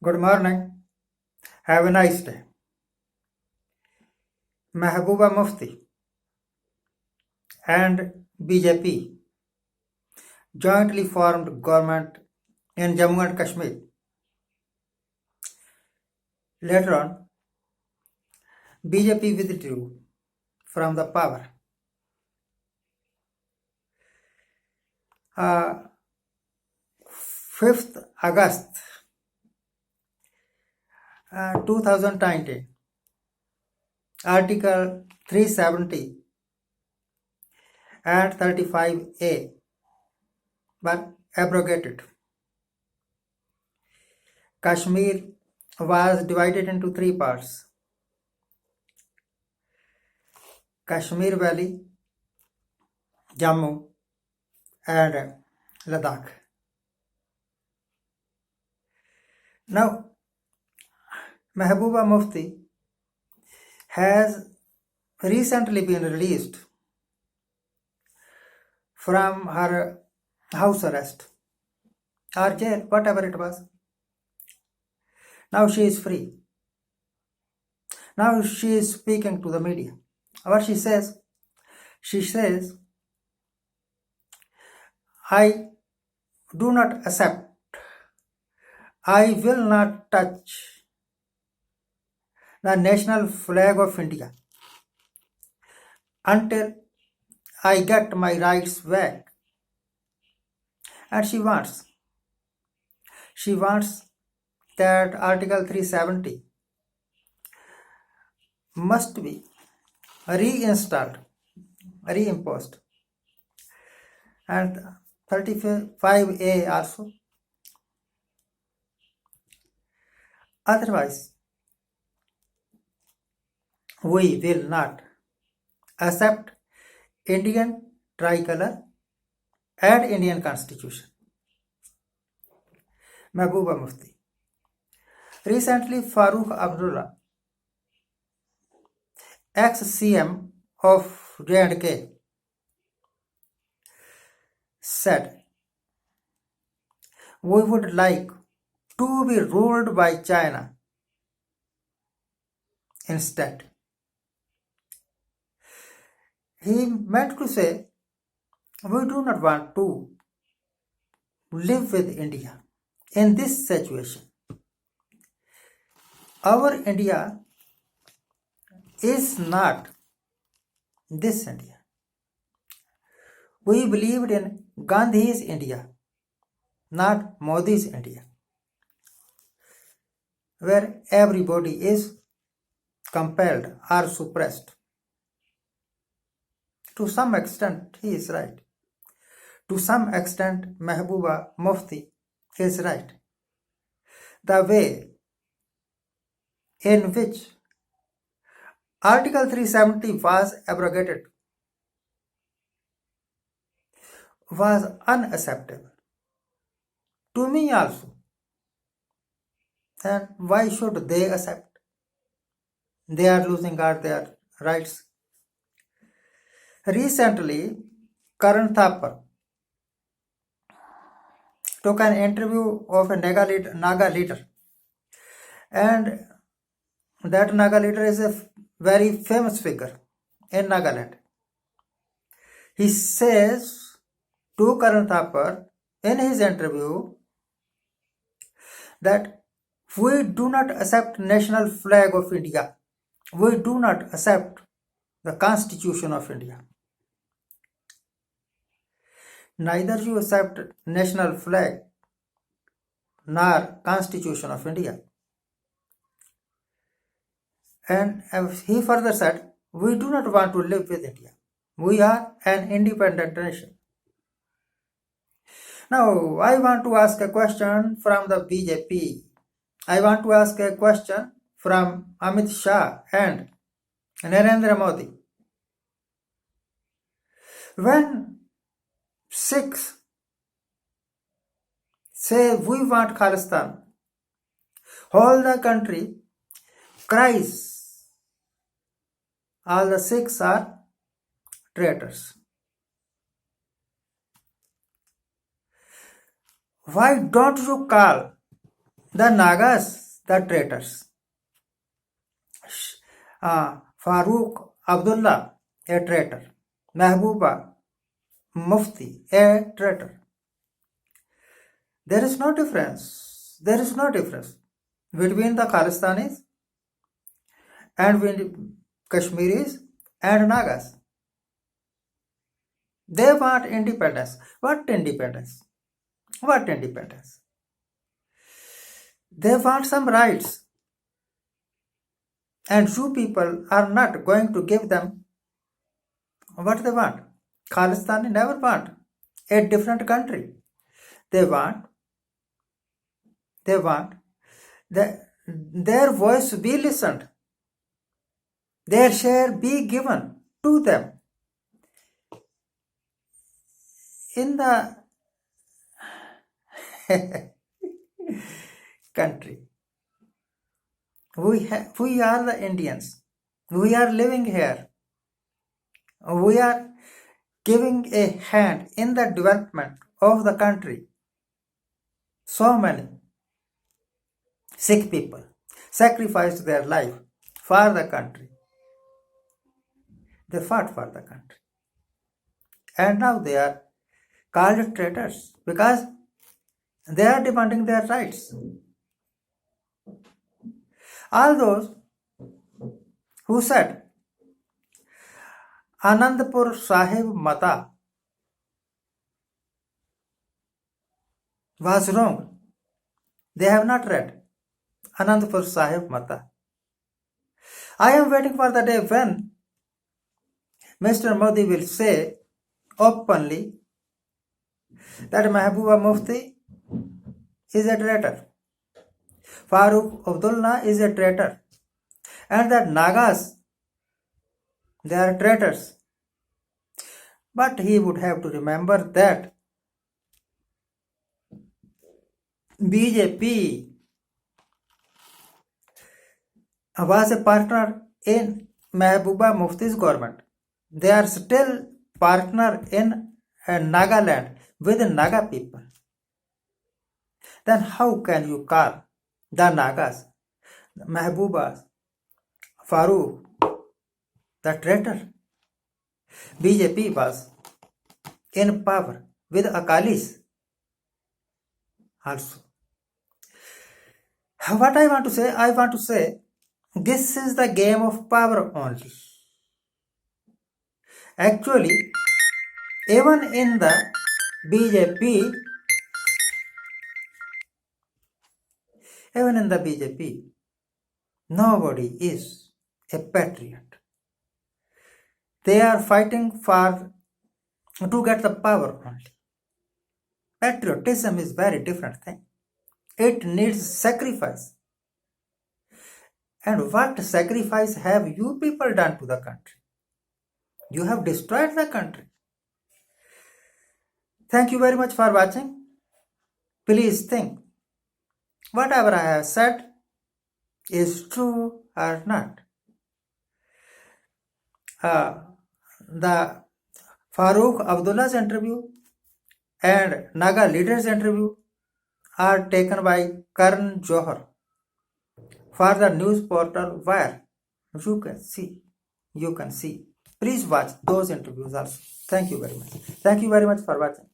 Good morning. Have a nice day. Mehbooba Mufti and BJP jointly formed government in Jammu and Kashmir. Later on, BJP withdrew from the power. 5th August 2019, Article 370 and 35A were abrogated. Kashmir was divided into three parts: Kashmir Valley, Jammu, and Ladakh. Now, Mehbooba Mufti has recently been released from her house arrest or jail, whatever it was. Now she is free. Now she is speaking to the media. What she says? She says, I do not accept, I will not touch the national flag of India until I get my rights back. And she wants that Article 370 must be reimposed, and 35A also. Otherwise, we will not accept Indian tricolor and Indian Constitution. Mehbooba Mufti. Recently, Farooq Abdullah, ex-CM of J&K, said, we would like to be ruled by China instead. He meant to say, we do not want to live with India in this situation. Our India is not this India. We believed in Gandhi's India, not Modi's India, where everybody is compelled or suppressed. To some extent, he is right. To some extent, Mehbooba Mufti is right. The way in which Article 370 was abrogated was unacceptable. To me also. And why should they accept? They are losing all their rights. Recently, Karan Thapar took an interview of a Naga leader, and that Naga leader is a very famous figure in Nagaland. He says to Karan Thapar in his interview that we do not accept national flag of India. We do not accept the Constitution of India. Neither you accept national flag nor Constitution of India. And he further said, we do not want to live with India. We are an independent nation. Now, I want to ask a question from the BJP. I want to ask a question from Amit Shah and Narendra Modi. When Sikhs say we want Khalistan, whole the country cries, all the Sikhs are traitors. Why don't you call The Nagas, the traitors. Farooq Abdullah, a traitor. Mehbooba Mufti, a traitor. There is no difference. There is no difference between the Khalistanis and Kashmiris and Nagas. They want independence. What independence? What independence? They want some rights. And you people are not going to give them what they want. Khalistani never want a different country. They want their voice be listened. Their share be given to them. In the country. We are the Indians. We are living here. We are giving a hand in the development of the country. So many Sikh people sacrificed their life for the country. They fought for the country. And now they are called traitors because they are demanding their rights. All those who said Anandpur Sahib Mata was wrong. They have not read Anandpur Sahib Mata. I am waiting for the day when Mr. Modi will say openly that Mehbooba Mufti is a traitor. Farooq Abdullah is a traitor. And that Nagas, they are traitors. But he would have to remember that BJP was a partner in Mehbooba Mufti's government. They are still partner in Nagaland with Naga people. Then how can you call the Nagas, the Mehboobas, Farooq, the traitor? BJP was in power with Akalis also. What I want to say, this is the game of power only. Actually, even in the BJP, nobody is a patriot. They are fighting to get the power only. Patriotism is very different thing. It needs sacrifice. And what sacrifice have you people done to the country? You have destroyed the country. Thank you very much for watching. Please think. Whatever I have said is true or not. The Farooq Abdullah's interview and Naga leaders' interview are taken by Karan Johar for the news portal Wire. You can see. Please watch those interviews also. Thank you very much. Thank you very much for watching.